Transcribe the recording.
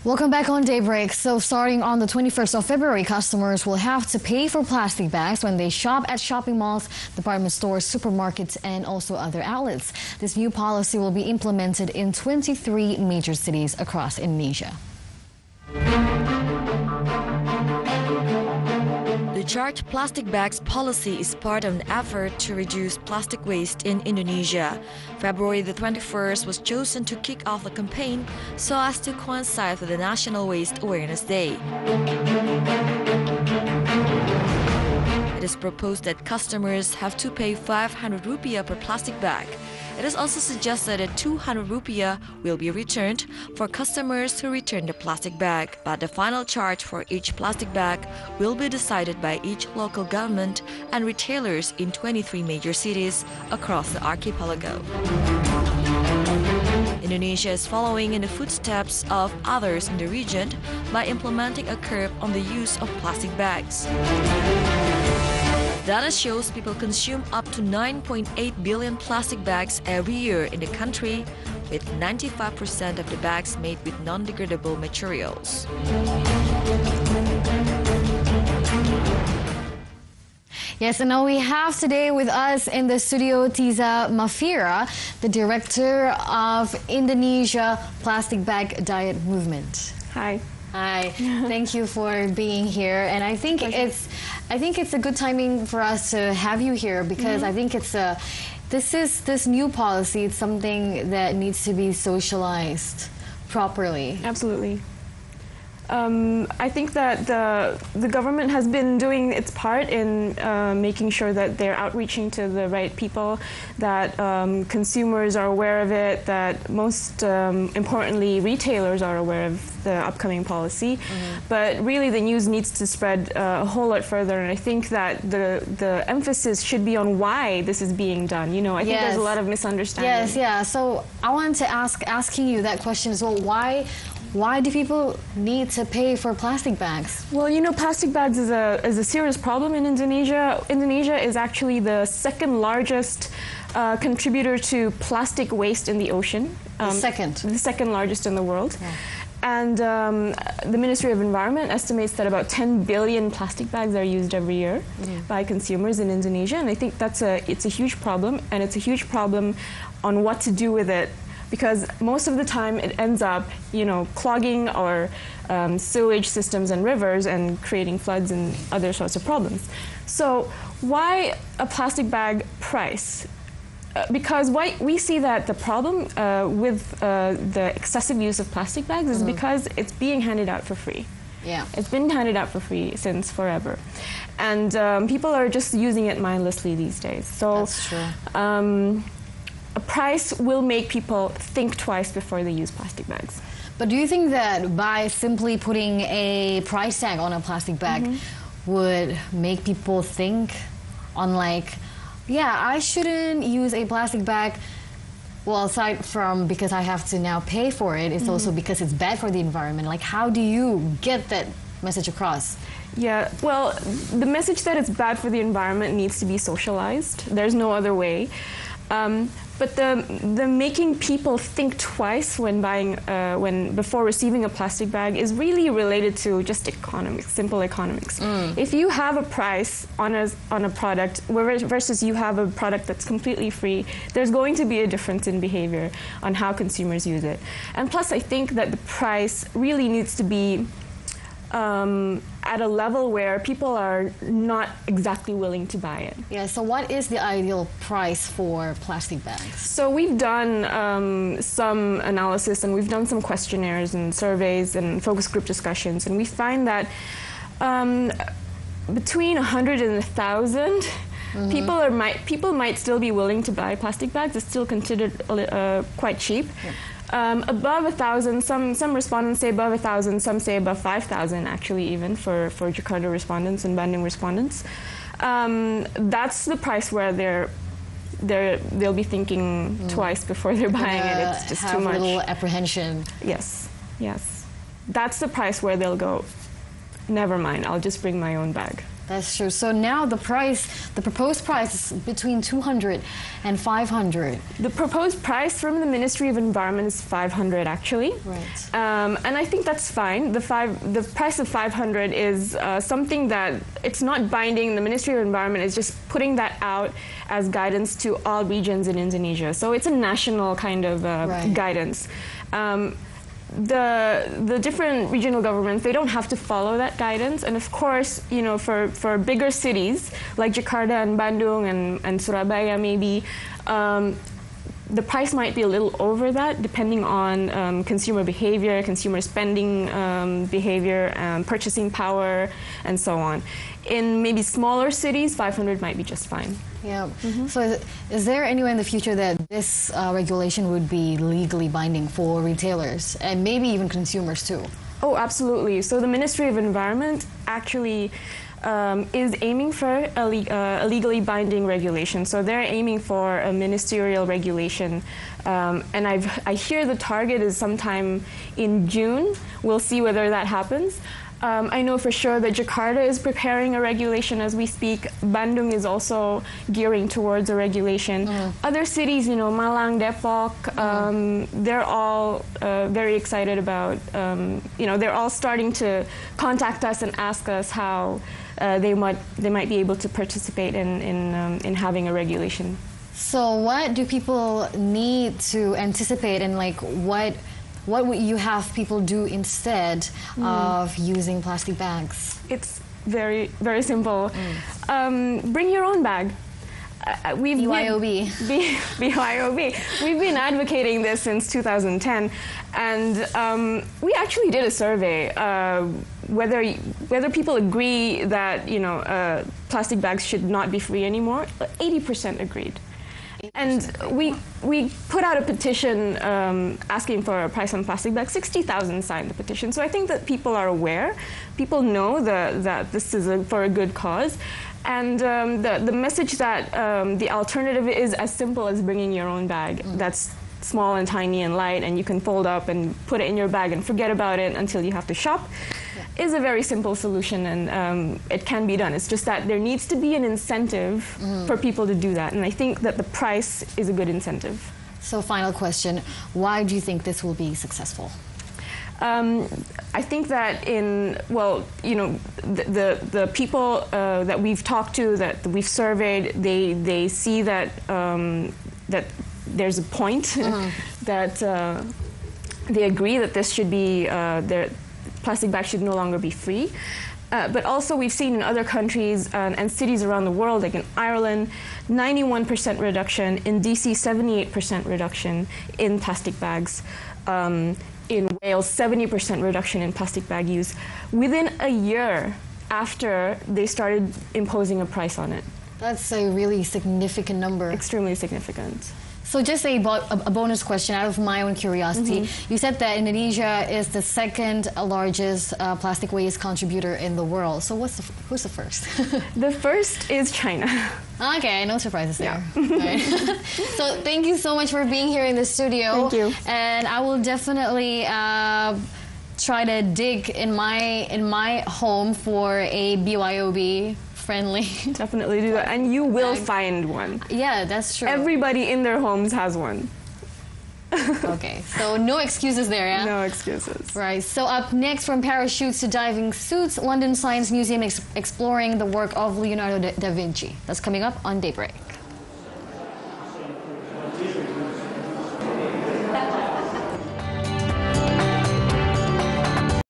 Welcome back on Daybreak. So starting on the 21st of February, customers will have to pay for plastic bags when they shop at shopping malls, department stores, supermarkets, and also other outlets. This new policy will be implemented in 23 major cities across Indonesia. The charged plastic bags policy is part of an effort to reduce plastic waste in Indonesia. February the 21st was chosen to kick off the campaign so as to coincide with the National Waste Awareness Day. It is proposed that customers have to pay 500 rupiah per plastic bag. It is also suggested that 200 rupiah will be returned for customers who return the plastic bag. But the final charge for each plastic bag will be decided by each local government and retailers in 23 major cities across the archipelago. Indonesia is following in the footsteps of others in the region by implementing a curb on the use of plastic bags. Data shows people consume up to 9.8 billion plastic bags every year in the country, with 95% of the bags made with non-degradable materials. Yes, and now we have today with us in the studio Tiza Mafira, the director of Indonesia Plastic Bag Diet Movement. Hi. Hi, thank you for being here, and I think it's a good timing for us to have you here because I think this new policy. It's something that needs to be socialized properly. Absolutely. I think that the government has been doing its part in making sure that they're outreaching to the right people, that consumers are aware of it, that most importantly retailers are aware of the upcoming policy. But really the news needs to spread a whole lot further, and I think that the emphasis should be on why this is being done. You know, I think there's a lot of misunderstanding. Yes, yeah. So I wanted to asking you that question as well. Why do people need to pay for plastic bags? Well, you know, plastic bags is a serious problem in Indonesia. Indonesia is actually the second largest contributor to plastic waste in the ocean. The second largest in the world. Yeah. And the Ministry of Environment estimates that about 10 billion plastic bags are used every year by consumers in Indonesia. And I think it's a huge problem, and it's a huge problem on what to do with it. Because most of the time it ends up, you know, clogging our sewage systems and rivers and creating floods and other sorts of problems. So why a plastic bag price? Because we see that the problem with the excessive use of plastic bags is because it's being handed out for free. Yeah. It's been handed out for free since forever. And people are just using it mindlessly these days. So that's true. A price will make people think twice before they use plastic bags. But do you think that by simply putting a price tag on a plastic bag would make people think on like, yeah, I shouldn't use a plastic bag? Well, aside from because I have to now pay for it, it's also because it's bad for the environment. Like, how do you get that message across? Yeah, well, the message that it's bad for the environment needs to be socialized. There's no other way. But the making people think twice when buying, before receiving a plastic bag is really related to just economics, simple economics. If you have a price on a product versus you have a product that's completely free, there's going to be a difference in behavior on how consumers use it. And plus, I think that the price really needs to be at a level where people are not exactly willing to buy it. Yeah, so what is the ideal price for plastic bags? So we've done some analysis, and we've done some questionnaires and surveys and focus group discussions, and we find that between 100 and 1,000 people might still be willing to buy plastic bags. It's still considered quite cheap. Yeah. Above 1,000, some respondents say above 1,000, some say above 5,000 actually, even for Jakarta respondents and Bandung respondents. That's the price where they'll be thinking twice before they're buying it. It's just too much. Have a little apprehension. Yes, yes. That's the price where they'll go, never mind, I'll just bring my own bag. That's true. So now the proposed price is between 200 and 500. The proposed price from the Ministry of Environment is 500 actually. Right. And I think that's fine. The price of 500 is something that it's not binding. The Ministry of Environment is just putting that out as guidance to all regions in Indonesia. So it's a national kind of guidance. The different regional governments, they don't have to follow that guidance. And of course, you know, for bigger cities like Jakarta and Bandung and Surabaya maybe, the price might be a little over that depending on consumer behavior, consumer spending behavior, purchasing power, and so on. In maybe smaller cities, 500 might be just fine. Yeah. So is there any way in the future that this regulation would be legally binding for retailers and maybe even consumers too? Oh, absolutely. So the Ministry of Environment actually is aiming for a legally binding regulation. So they're aiming for a ministerial regulation. And I hear the target is sometime in June. We'll see whether that happens. I know for sure that Jakarta is preparing a regulation as we speak. Bandung is also gearing towards a regulation. Other cities, you know, Malang, Depok, they're all very excited about, you know, they're all starting to contact us and ask us how they might be able to participate in having a regulation. So what do people need to anticipate, and like what would you have people do instead of using plastic bags? It's very, very simple. Bring your own bag. BYOB. BYOB. We've been advocating this since 2010, and we actually did a survey whether people agree that, you know, plastic bags should not be free anymore. 80% agreed. And we put out a petition asking for a price on plastic bags. 60,000 signed the petition. So I think that people are aware. People know that this is for a good cause. And the message that the alternative is as simple as bringing your own bag. That's small and tiny and light, and you can fold up and put it in your bag and forget about it until you have to shop. Is a very simple solution, and it can be done. It's just that there needs to be an incentive for people to do that, and I think that the price is a good incentive. So final question, why do you think this will be successful? I think that you know, the people that we've talked to, that we've surveyed, they see that that there's a point that they agree that this should be plastic bags should no longer be free. But also we've seen in other countries and cities around the world, like in Ireland, 91% reduction, in DC 78% reduction in plastic bags, in Wales 70% reduction in plastic bag use within a year after they started imposing a price on it. That's a really significant number. Extremely significant. So just a bonus question out of my own curiosity. You said that Indonesia is the second largest plastic waste contributor in the world. So who's the first? The first is China. Okay, no surprises there. Yeah. Right. So thank you so much for being here in the studio. Thank you. And I will definitely try to dig in my home for a BYOB friendly. Definitely do that, and you will find one. Yeah, that's true. Everybody in their homes has one. Okay, so no excuses there, yeah? No excuses. Right, so up next, from parachutes to diving suits, London Science Museum exploring the work of Leonardo da Vinci. That's coming up on Daybreak.